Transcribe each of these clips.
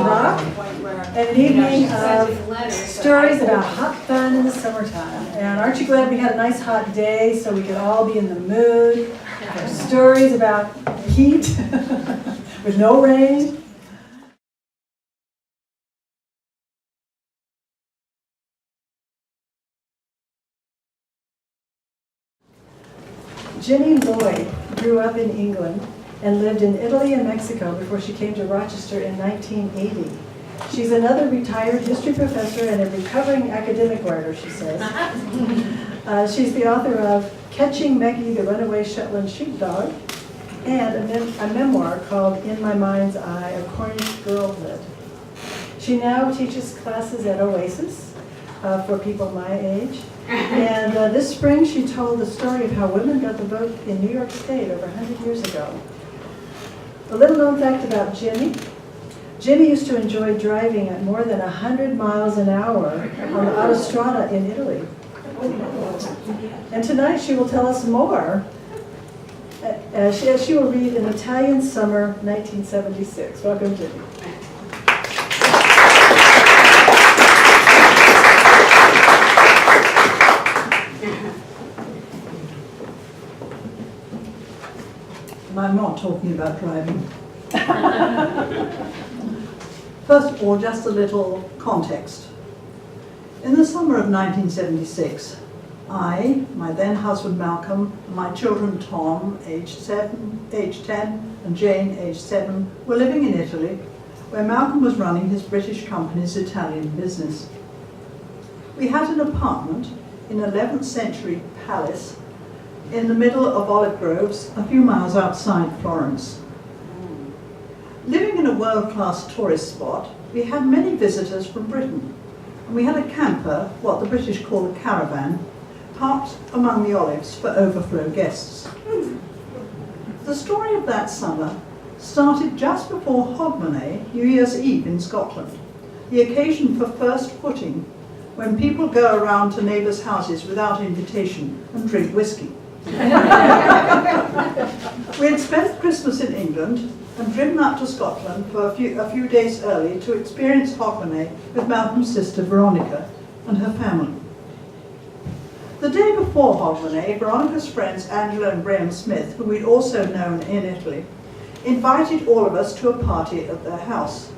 StoriesRoc, and an evening of stories about hot fun in the summertime. And aren't you glad we had a nice hot day so we could all be in the mood for stories about heat with no rain? Jenny Lloyd grew up in England and lived in Italy and Mexico before she came to Rochester in 1980. She's another retired history professor and a recovering academic writer, she says. She's the author of Catching Meggie the Runaway Shetland Sheepdog and a memoir called In My Mind's Eye, A Cornish Girlhood. She now teaches classes at Oasis for people my age. And this spring she told the story of how women got the vote in New York State over 100 years ago. A little known fact about Jenny. Jenny used to enjoy driving at more than 100 miles an hour on the Autostrada in Italy. And tonight she will tell us more as she will read An Italian Summer, 1976. Welcome, Jenny. I'm not talking about driving. First of all, just a little context. In the summer of 1976, I, my then husband Malcolm, and my children Tom, aged 10, and Jane, aged 7, were living in Italy, where Malcolm was running his British company's Italian business. We had an apartment in an 11th century palace in the middle of olive groves, a few miles outside Florence. Living in a world-class tourist spot, we had many visitors from Britain, and we had a camper, what the British call a caravan, parked among the olives for overflow guests. The story of that summer started just before Hogmanay, New Year's Eve in Scotland, the occasion for first footing, when people go around to neighbours' houses without invitation and drink whiskey. We had spent Christmas in England and driven up to Scotland for a few days early to experience Hogmanay with Malcolm's sister Veronica and her family. The day before Hogmanay, Veronica's friends Angela and Graham Smith, who we'd also known in Italy, invited all of us to a party at their house.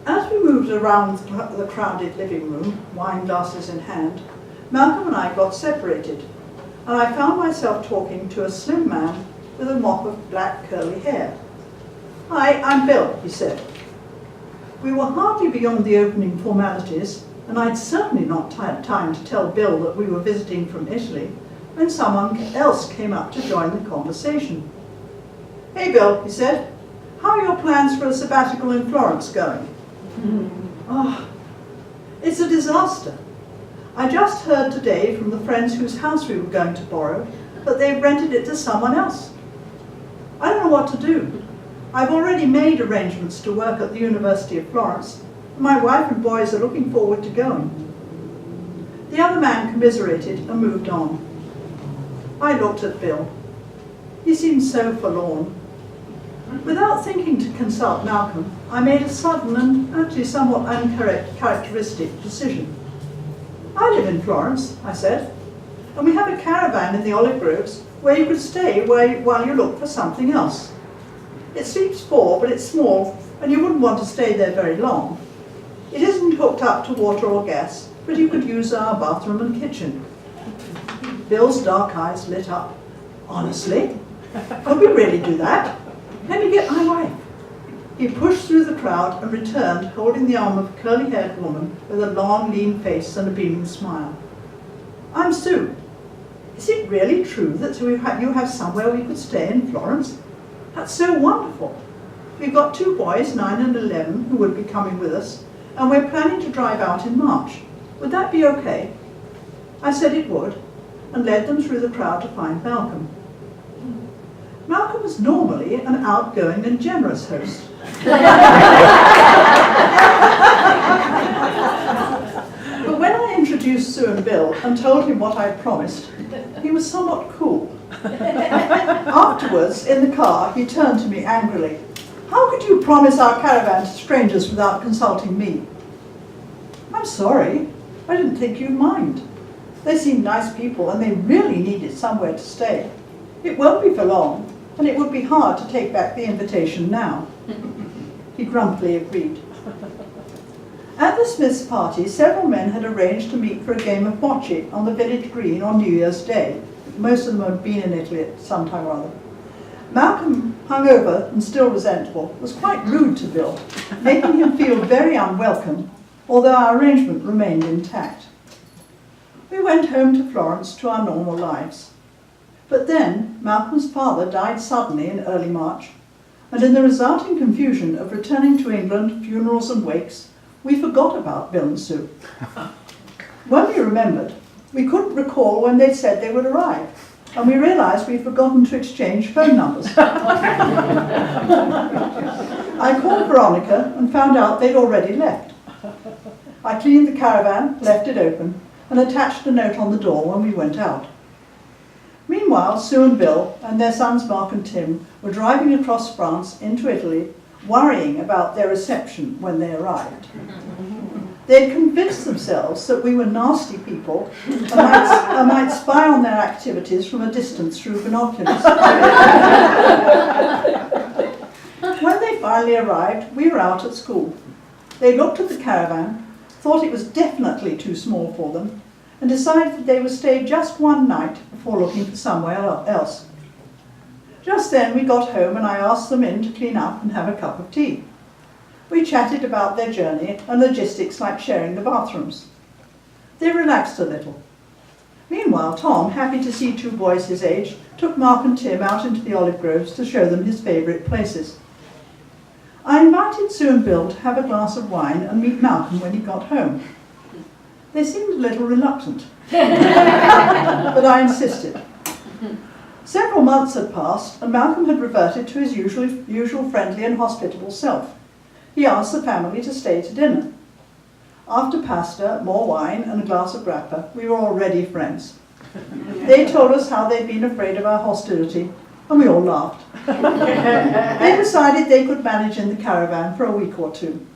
As we moved around the crowded living room, wine glasses in hand, Malcolm and I got separated, and I found myself talking to a slim man with a mop of black curly hair. "Hi, I'm Bill," he said. We were hardly beyond the opening formalities, and I'd certainly not had time to tell Bill that we were visiting from Italy, when someone else came up to join the conversation. "Hey Bill," he said, "how are your plans for a sabbatical in Florence going?" "Oh, it's a disaster. I just heard today from the friends whose house we were going to borrow that they've rented it to someone else. I don't know what to do. I've already made arrangements to work at the University of Florence, and my wife and boys are looking forward to going." The other man commiserated and moved on. I looked at Bill. He seemed so forlorn. Without thinking to consult Malcolm, I made a sudden and actually somewhat uncharacteristic decision. "I live in Florence," I said, "and we have a caravan in the olive groves where you could stay while you look for something else. It sleeps 4, but it's small, and you wouldn't want to stay there very long. It isn't hooked up to water or gas, but you could use our bathroom and kitchen." Bill's dark eyes lit up. "Honestly? Could we really do that? Let me get my wife." He pushed through the crowd and returned, holding the arm of a curly-haired woman with a long, lean face and a beaming smile. "I'm Sue. Is it really true that you have somewhere we could stay in Florence? That's so wonderful. We've got 2 boys, 9 and 11, who would be coming with us, and we're planning to drive out in March. Would that be okay?" I said it would, and led them through the crowd to find Malcolm. Malcolm is normally an outgoing and generous host. But when I introduced Sue and Bill and told him what I'd promised, he was somewhat cool. Afterwards, in the car, he turned to me angrily. How could you promise our caravan to strangers without consulting me? I'm sorry, I didn't think you'd mind. They seem nice people and they really needed somewhere to stay. It won't be for long, and it would be hard to take back the invitation now. He grumpily agreed. At the Smiths' party, several men had arranged to meet for a game of bocce on the village green on New Year's Day. Most of them had been in Italy at some time or other. Malcolm, hungover and still resentful, was quite rude to Bill, making him feel very unwelcome, although our arrangement remained intact. We went home to Florence to our normal lives. But then Malcolm's father died suddenly in early March, and in the resulting confusion of returning to England, funerals and wakes, we forgot about Bill and Sue. When we remembered, we couldn't recall when they said they would arrive, and we realised we'd forgotten to exchange phone numbers. I called Veronica and found out they'd already left. I cleaned the caravan, left it open, and attached a note on the door when we went out. Meanwhile, Sue and Bill and their sons Mark and Tim were driving across France into Italy, worrying about their reception when they arrived. They'd convinced themselves that we were nasty people and might spy on their activities from a distance through binoculars. When they finally arrived, we were out at school. They looked at the caravan, thought it was definitely too small for them, and decided that they would stay just one night before looking for somewhere else. Just then we got home and I asked them in to clean up and have a cup of tea. We chatted about their journey and logistics like sharing the bathrooms. They relaxed a little. Meanwhile, Tom, happy to see two boys his age, took Mark and Tim out into the olive groves to show them his favourite places. I invited Sue and Bill to have a glass of wine and meet Malcolm when he got home. They seemed a little reluctant, but I insisted. Several months had passed, and Malcolm had reverted to his usual friendly and hospitable self. He asked the family to stay to dinner. After pasta, more wine, and a glass of grappa, we were already friends. They told us how they'd been afraid of our hostility, and we all laughed. They decided they could manage in the caravan for a week or two.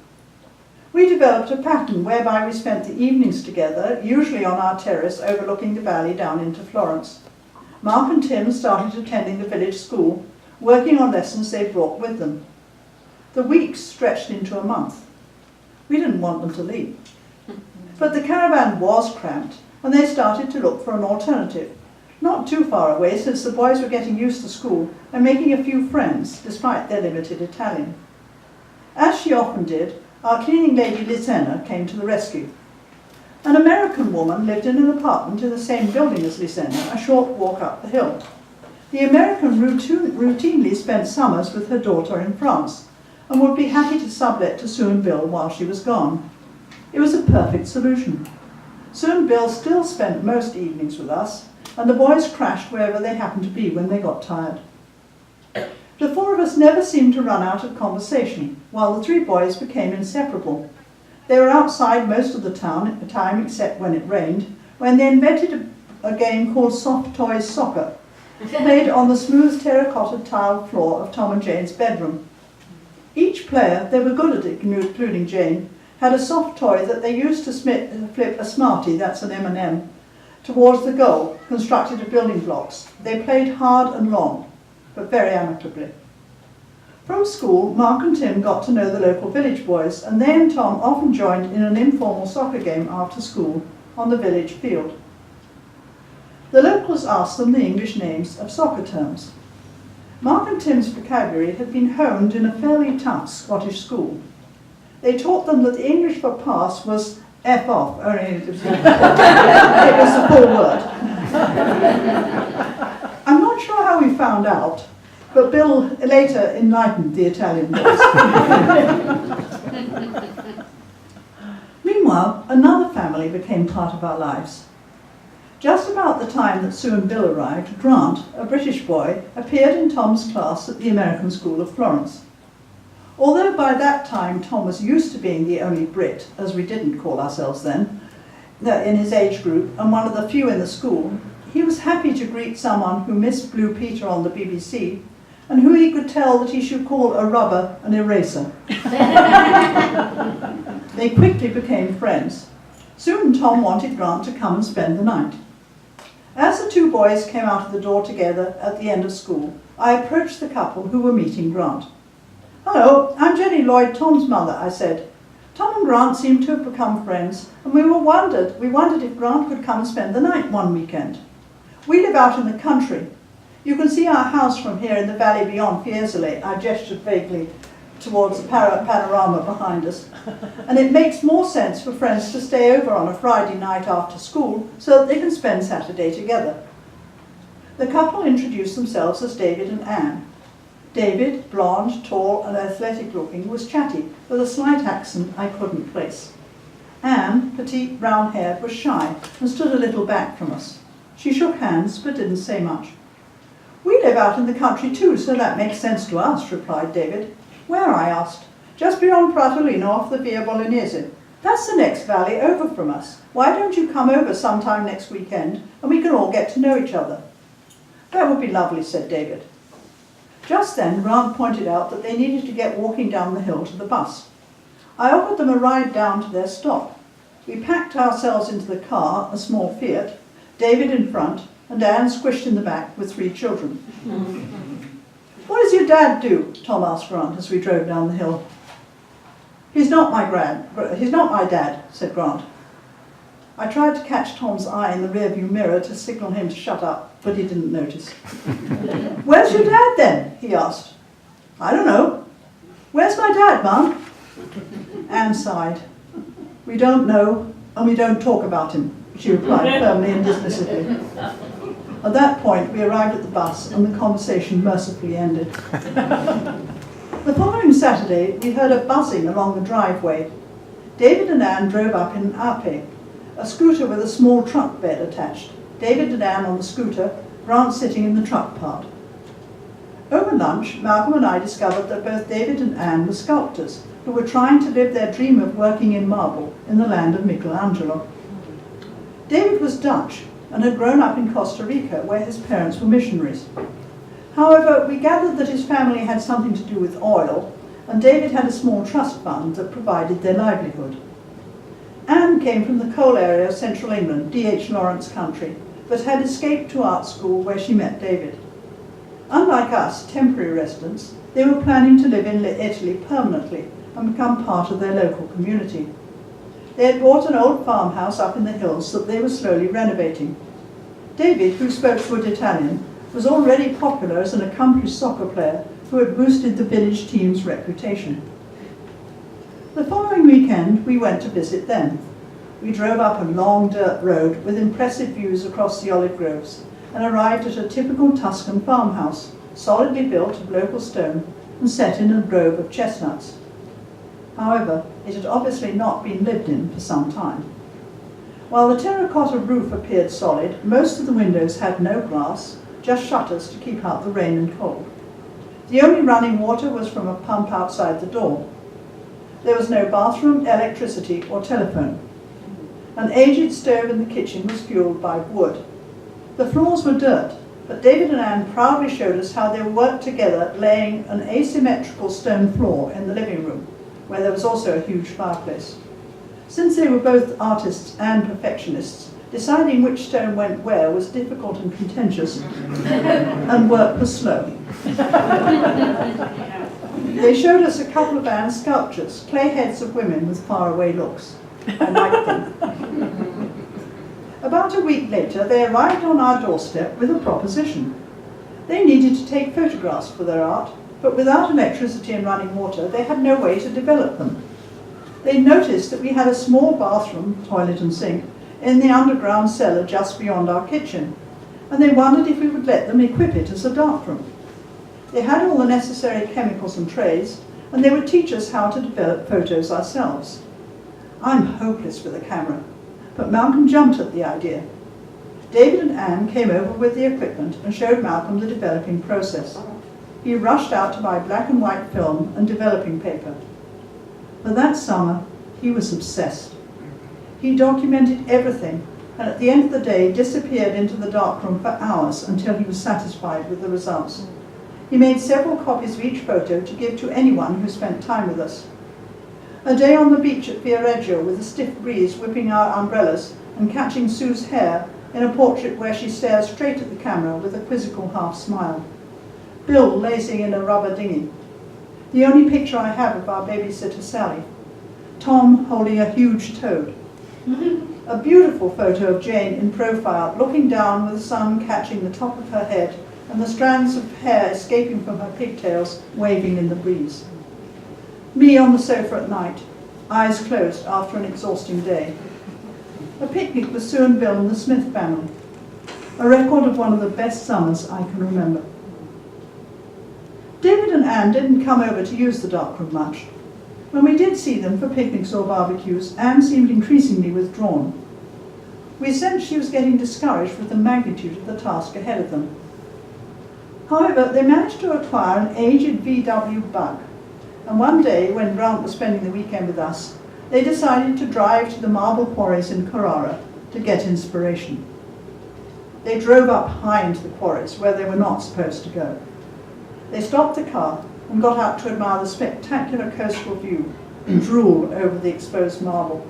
We developed a pattern whereby we spent the evenings together, usually on our terrace overlooking the valley down into Florence. Mark and Tim started attending the village school, working on lessons they brought with them. The weeks stretched into a month. We didn't want them to leave. But the caravan was cramped, and they started to look for an alternative, not too far away since the boys were getting used to school and making a few friends, despite their limited Italian. As she often did, our cleaning lady Lisenna came to the rescue. An American woman lived in an apartment in the same building as Lisenna, a short walk up the hill. The American routinely spent summers with her daughter in France, and would be happy to sublet to Sue and Bill while she was gone. It was a perfect solution. Sue and Bill still spent most evenings with us, and the boys crashed wherever they happened to be when they got tired. The four of us never seemed to run out of conversation, while the three boys became inseparable. They were outside most of the time except when it rained, when they invented a game called Soft Toys Soccer, played on the smooth terracotta tiled floor of Tom and Jane's bedroom. Each player, they were good at it, including Jane, had a soft toy that they used to flip a Smartie, that's an M&M, towards the goal, constructed of building blocks. They played hard and long, but very amicably. From school, Mark and Tim got to know the local village boys, and they and Tom often joined in an informal soccer game after school on the village field. The locals asked them the English names of soccer terms. Mark and Tim's vocabulary had been honed in a fairly tough Scottish school. They taught them that the English for pass was F off, only it was the full word. I'm not sure how we found out, but Bill later enlightened the Italian boys. Meanwhile, another family became part of our lives. Just about the time that Sue and Bill arrived, Grant, a British boy, appeared in Tom's class at the American School of Florence. Although by that time Tom was used to being the only Brit, as we didn't call ourselves then, in his age group, and one of the few in the school, he was happy to greet someone who missed Blue Peter on the BBC and who he could tell that he should call a rubber an eraser. They quickly became friends. Soon Tom wanted Grant to come and spend the night. As the two boys came out of the door together at the end of school, I approached the couple who were meeting Grant. "Hello, I'm Jenny Lloyd, Tom's mother," I said. "Tom and Grant seem to have become friends, and we wondered if Grant could come and spend the night one weekend. We live out in the country. You can see our house from here in the valley beyond Fiesole." I gestured vaguely towards the panorama behind us. "And it makes more sense for friends to stay over on a Friday night after school so that they can spend Saturday together." The couple introduced themselves as David and Anne. David, blonde, tall and athletic looking, was chatty, with a slight accent I couldn't place. Anne, petite, brown-haired, was shy and stood a little back from us. She shook hands but didn't say much. "We live out in the country too, so that makes sense to us," replied David. "Where?" I asked. "Just beyond Pratolino off the Via Bolognese. That's the next valley over from us. Why don't you come over sometime next weekend and we can all get to know each other?" "That would be lovely," said David. Just then Grant pointed out that they needed to get walking down the hill to the bus. I offered them a ride down to their stop. We packed ourselves into the car, a small Fiat, David in front and Anne squished in the back with 3 children. "What does your dad do?" Tom asked Grant as we drove down the hill. He's not my dad," said Grant. I tried to catch Tom's eye in the rearview mirror to signal him to shut up, but he didn't notice. "Where's your dad then?" he asked. "I don't know. Where's my dad, Mum?" Anne sighed. "We don't know, and we don't talk about him," she replied firmly and dismissively. At that point, we arrived at the bus, and the conversation mercifully ended. The following Saturday, we heard a buzzing along the driveway. David and Anne drove up in an Ape, a scooter with a small truck bed attached. David and Anne on the scooter, Grant sitting in the truck part. Over lunch, Malcolm and I discovered that both David and Anne were sculptors who were trying to live their dream of working in marble in the land of Michelangelo. David was Dutch and had grown up in Costa Rica, where his parents were missionaries. However, we gathered that his family had something to do with oil, and David had a small trust fund that provided their livelihood. Anne came from the coal area of central England, D.H. Lawrence country, but had escaped to art school where she met David. Unlike us, temporary residents, they were planning to live in Italy permanently and become part of their local community. They had bought an old farmhouse up in the hills that they were slowly renovating. David, who spoke good Italian, was already popular as an accomplished soccer player who had boosted the village team's reputation. The following weekend, we went to visit them. We drove up a long dirt road with impressive views across the olive groves and arrived at a typical Tuscan farmhouse, solidly built of local stone and set in a grove of chestnuts. However, it had obviously not been lived in for some time. While the terracotta roof appeared solid, most of the windows had no glass, just shutters to keep out the rain and cold. The only running water was from a pump outside the door. There was no bathroom, electricity or telephone. An aged stove in the kitchen was fueled by wood. The floors were dirt, but David and Anne proudly showed us how they worked together laying an asymmetrical stone floor in the living room, where there was also a huge fireplace. Since they were both artists and perfectionists, deciding which stone went where was difficult and contentious, and work was slow. They showed us a couple of Anne's sculptures, clay heads of women with faraway looks. I liked them. About a week later, they arrived on our doorstep with a proposition. They needed to take photographs for their art, but without electricity and running water, they had no way to develop them. They noticed that we had a small bathroom, toilet and sink, in the underground cellar just beyond our kitchen, and they wondered if we would let them equip it as a darkroom. They had all the necessary chemicals and trays, and they would teach us how to develop photos ourselves. I'm hopeless with a camera, but Malcolm jumped at the idea. David and Anne came over with the equipment and showed Malcolm the developing process. He rushed out to buy black and white film and developing paper. But that summer, he was obsessed. He documented everything, and at the end of the day disappeared into the darkroom for hours until he was satisfied with the results. He made several copies of each photo to give to anyone who spent time with us. A day on the beach at Viareggio with a stiff breeze whipping our umbrellas and catching Sue's hair in a portrait where she stares straight at the camera with a quizzical half smile. Bill lazing in a rubber dinghy. The only picture I have of our babysitter Sally. Tom holding a huge toad. A beautiful photo of Jane in profile, looking down with the sun catching the top of her head and the strands of hair escaping from her pigtails waving in the breeze. Me on the sofa at night, eyes closed after an exhausting day. A picnic with Sue and Bill and the Smith family. A record of one of the best summers I can remember. David and Anne didn't come over to use the darkroom much. When we did see them for picnics or barbecues, Anne seemed increasingly withdrawn. We sensed she was getting discouraged with the magnitude of the task ahead of them. However, they managed to acquire an aged VW Bug, and one day, when Grant was spending the weekend with us, they decided to drive to the marble quarries in Carrara to get inspiration. They drove up high into the quarries where they were not supposed to go. They stopped the car and got out to admire the spectacular coastal view and drool over the exposed marble.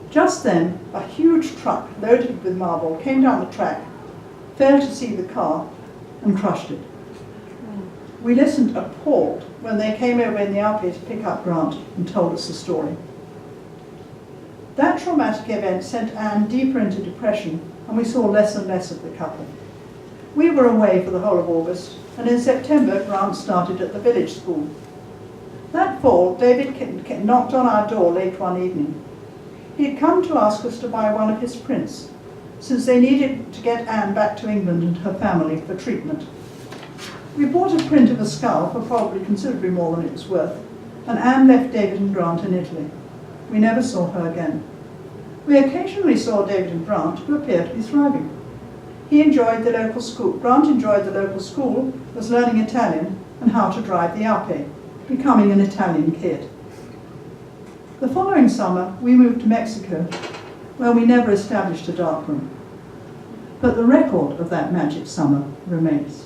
Just then, a huge truck loaded with marble came down the track, failed to see the car, and crushed it. We listened appalled when they came over in the Alpe to pick up Grant and told us the story. That traumatic event sent Anne deeper into depression, and we saw less and less of the couple. We were away for the whole of August, and in September Grant started at the village school. That fall, David knocked on our door late one evening. He had come to ask us to buy one of his prints, since they needed to get Anne back to England and her family for treatment. We bought a print of a skull for probably considerably more than it was worth, and Anne left David and Grant in Italy. We never saw her again. We occasionally saw David and Grant, who appeared to be thriving. He enjoyed the local school. Grant enjoyed the local school, was learning Italian and how to drive the Alpe, becoming an Italian kid. The following summer, we moved to Mexico, where we never established a darkroom. But the record of that magic summer remains.